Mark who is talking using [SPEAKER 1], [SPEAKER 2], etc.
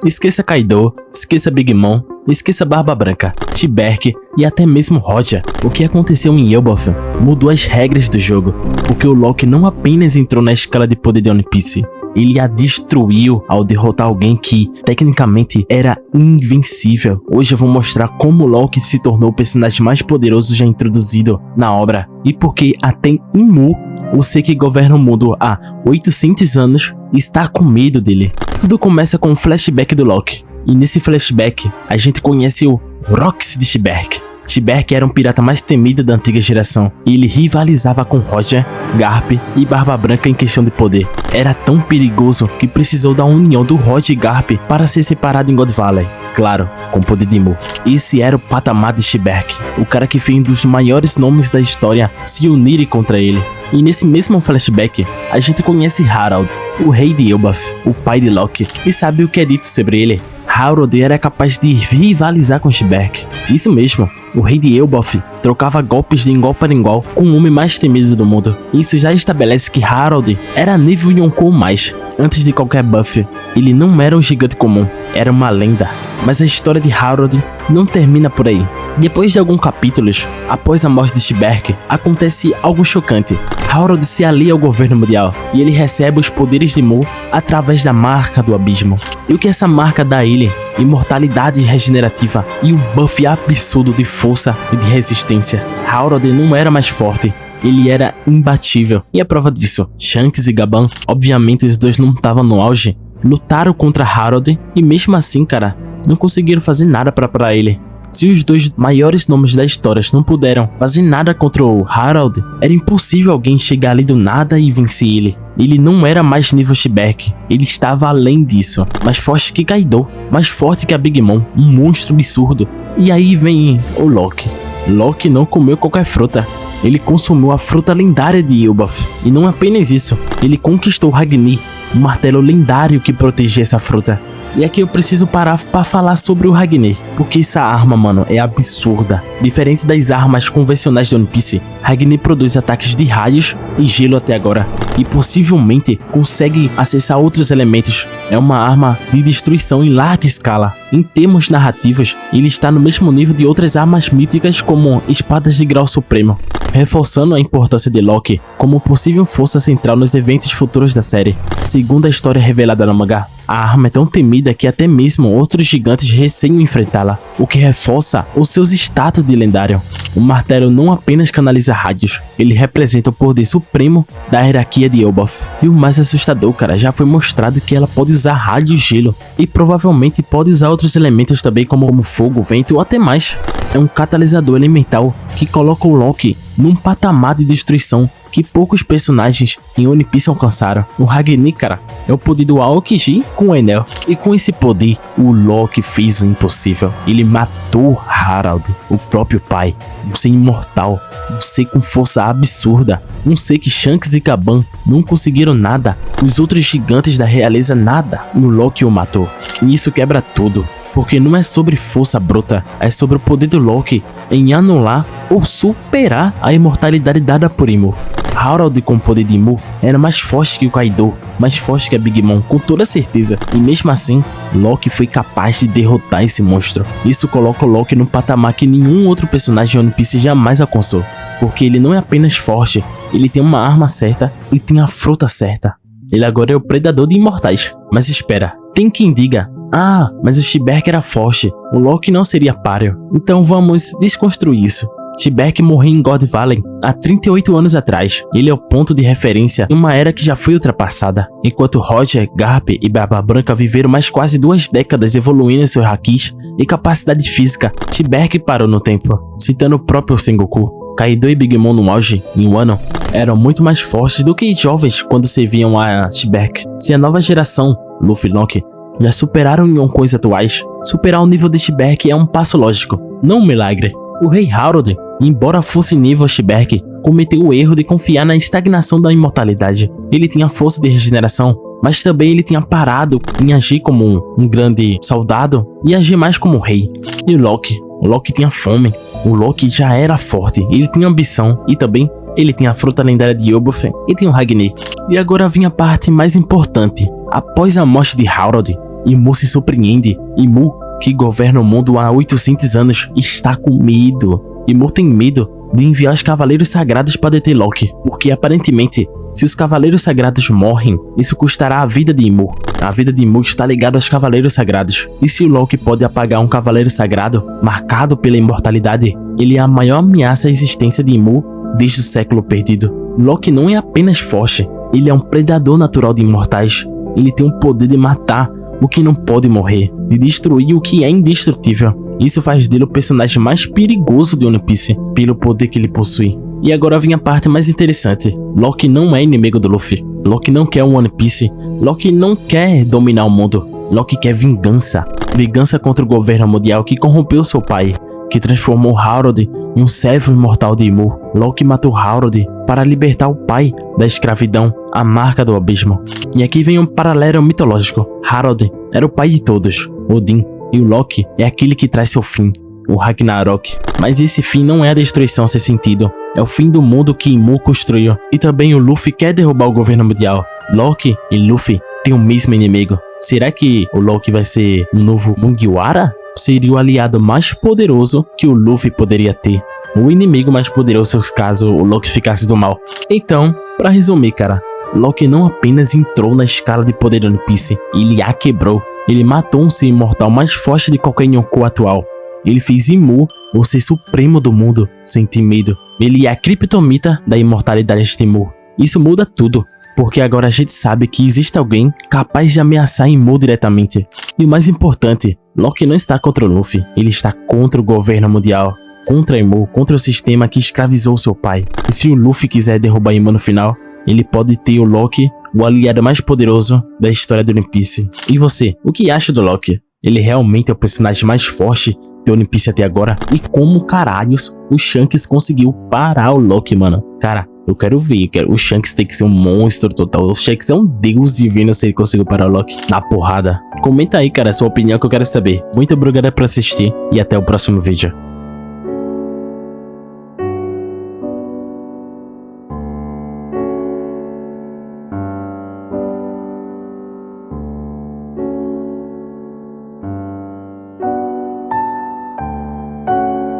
[SPEAKER 1] Esqueça Kaido, esqueça Big Mom, esqueça Barba Branca, T-Berk e até mesmo Roger. O que aconteceu em Elbaf mudou as regras do jogo, porque o Loki não apenas entrou na escala de poder de One Piece, ele a destruiu ao derrotar alguém que, tecnicamente, era invencível. Hoje eu vou mostrar como Loki se tornou o personagem mais poderoso já introduzido na obra. E porque até Imu, o ser que governa o mundo há 800 anos, está com medo dele. Tudo começa com um flashback do Loki. E nesse flashback, a gente conhece o Rox de T-Berk. T-Berk era um pirata mais temido da antiga geração, e ele rivalizava com Roger, Garp e Barba Branca em questão de poder. Era tão perigoso que precisou da união do Roger e Garp para ser separado em God Valley. Claro, com o poder de Imu. Esse era o patamar de T-Berk, o cara que fez um dos maiores nomes da história se unirem contra ele. E nesse mesmo flashback, a gente conhece Harald, o rei de Elbaf, o pai de Loki, e sabe o que é dito sobre ele? Harald era capaz de rivalizar com T-Berk. Isso mesmo, o rei de Elbaf trocava golpes de igual para igual com o homem mais temido do mundo. Isso já estabelece que Harald era nível Yonkou mais. Antes de qualquer buff, ele não era um gigante comum, era uma lenda. Mas a história de Harald não termina por aí. Depois de alguns capítulos, após a morte de T-Berk, acontece algo chocante. Harald se alia ao governo mundial e ele recebe os poderes de Mu através da marca do abismo. E o que essa marca dá a ele? Imortalidade regenerativa e um buff absurdo de força e de resistência. Harald não era mais forte, ele era imbatível. E a prova disso, Shanks e Gaban, obviamente os dois não estavam no auge, lutaram contra Harald e mesmo assim, cara, não conseguiram fazer nada para ele. Se os dois maiores nomes da história não puderam fazer nada contra o Harald, era impossível alguém chegar ali do nada e vencer ele. Ele não era mais nível T-Berk, ele estava além disso, mais forte que Kaido, mais forte que a Big Mom, um monstro absurdo. E aí vem o Loki. Loki não comeu qualquer fruta, ele consumiu a fruta lendária de Elbaf. E não apenas isso, ele conquistou Ragni, um martelo lendário que protegia essa fruta. E aqui eu preciso parar pra falar sobre o Ragni, porque essa arma, mano, é absurda. Diferente das armas convencionais de One Piece, Ragni produz ataques de raios e gelo até agora, e possivelmente consegue acessar outros elementos. É uma arma de destruição em larga escala. Em termos narrativos, ele está no mesmo nível de outras armas míticas como espadas de grau supremo, reforçando a importância de Loki como possível força central nos eventos futuros da série. Segundo a história revelada no mangá, a arma é tão temida que até mesmo outros gigantes receiam enfrentá-la, o que reforça os seus status de lendário. O martelo não apenas canaliza raios, ele representa o poder supremo da hierarquia de Elbaf. E o mais assustador, cara, já foi mostrado que ela pode usar raio e gelo, e provavelmente pode usar outros elementos também como fogo, vento ou até mais. É um catalisador elemental que coloca o Loki num patamar de destruição que poucos personagens em One Piece alcançaram. O Ragni, cara, é o poder do Aokiji com o Enel. E com esse poder, o Loki fez o impossível. Ele matou Harald, o próprio pai, um ser imortal, um ser com força absurda, um ser que Shanks e Gaban não conseguiram nada, os outros gigantes da realeza nada, e o Loki o matou. E isso quebra tudo. Porque não é sobre força bruta, é sobre o poder do Loki em anular ou superar a imortalidade dada por Imu. Harald com o poder de Imu era mais forte que o Kaido, mais forte que a Big Mom, com toda certeza. E mesmo assim, Loki foi capaz de derrotar esse monstro. Isso coloca o Loki num patamar que nenhum outro personagem de One Piece jamais alcançou. Porque ele não é apenas forte, ele tem uma arma certa e tem a fruta certa. Ele agora é o predador de imortais. Mas espera, tem quem diga: ah, mas o T-Berk era forte, o Loki não seria páreo. Então vamos desconstruir isso. T-Berk morreu em God Valley há 38 anos atrás. Ele é o ponto de referência em uma era que já foi ultrapassada. Enquanto Roger, Garp e Barba Branca viveram mais quase 2 décadas evoluindo seus hakis e capacidade física, T-Berk parou no tempo. Citando o próprio Sengoku, Kaido e Big Mom no auge, em Wano, eram muito mais fortes do que jovens quando serviam a T-Berk. Se a nova geração, Luffy e Loki, já superaram Yonkous atuais, superar o nível de T-Berk é um passo lógico, não um milagre. O rei Harald, embora fosse nível T-Berk, cometeu o erro de confiar na estagnação da imortalidade. Ele tinha força de regeneração, mas também ele tinha parado em agir como um grande soldado e agir mais como rei. E o Loki tinha fome, o Loki já era forte, ele tinha ambição e também ele tinha a fruta lendária de Elbaf e tinha o Ragni. E agora vinha a parte mais importante. Após a morte de Harald, Imu se surpreende. Imu, que governa o mundo há 800 anos, está com medo. Imu tem medo de enviar os Cavaleiros Sagrados para deter Loki, porque aparentemente, se os Cavaleiros Sagrados morrem, isso custará a vida de Imu. A vida de Imu está ligada aos Cavaleiros Sagrados. E se o Loki pode apagar um Cavaleiro Sagrado, marcado pela imortalidade, ele é a maior ameaça à existência de Imu desde o século perdido. Loki não é apenas forte, ele é um predador natural de imortais. Ele tem o poder de matar o que não pode morrer, de destruir o que é indestrutível. Isso faz dele o personagem mais perigoso de One Piece, pelo poder que ele possui. E agora vem a parte mais interessante. Loki não é inimigo do Luffy. Loki não quer um One Piece. Loki não quer dominar o mundo. Loki quer vingança. Vingança contra o governo mundial que corrompeu seu pai, que transformou Harold em um servo imortal de Imu. Loki matou Harold para libertar o pai da escravidão, a marca do abismo. E aqui vem um paralelo mitológico. Harold era o pai de todos, Odin, e o Loki é aquele que traz seu fim, o Ragnarok. Mas esse fim não é a destruição sem sentido, é o fim do mundo que Imu construiu. E também o Luffy quer derrubar o governo mundial. Loki e Luffy têm o mesmo inimigo. Será que o Loki vai ser um novo Mugiwara? Seria o aliado mais poderoso que o Luffy poderia ter. O inimigo mais poderoso caso o Loki ficasse do mal. Então, pra resumir, cara, Loki não apenas entrou na escala de poder de One Piece, ele a quebrou. Ele matou um ser imortal mais forte de qualquer Yonkou atual. Ele fez Imu o ser supremo do mundo, sem ter medo. Ele é a criptonita da imortalidade de Imu. Isso muda tudo, porque agora a gente sabe que existe alguém capaz de ameaçar Imu diretamente. E o mais importante, Loki não está contra o Luffy, ele está contra o governo mundial, contra Imu, contra o sistema que escravizou seu pai. E se o Luffy quiser derrubar Imu no final, ele pode ter o Loki, o aliado mais poderoso da história do One Piece. E você, o que acha do Loki? Ele realmente é o personagem mais forte de One Piece até agora? E como caralhos o Shanks conseguiu parar o Loki, mano? Cara, eu quero ver, o Shanks tem que ser um monstro total. O Shanks é um deus divino se ele conseguiu parar o Loki na porrada. Comenta aí, cara, a sua opinião que eu quero saber. Muito obrigado por assistir e até o próximo vídeo.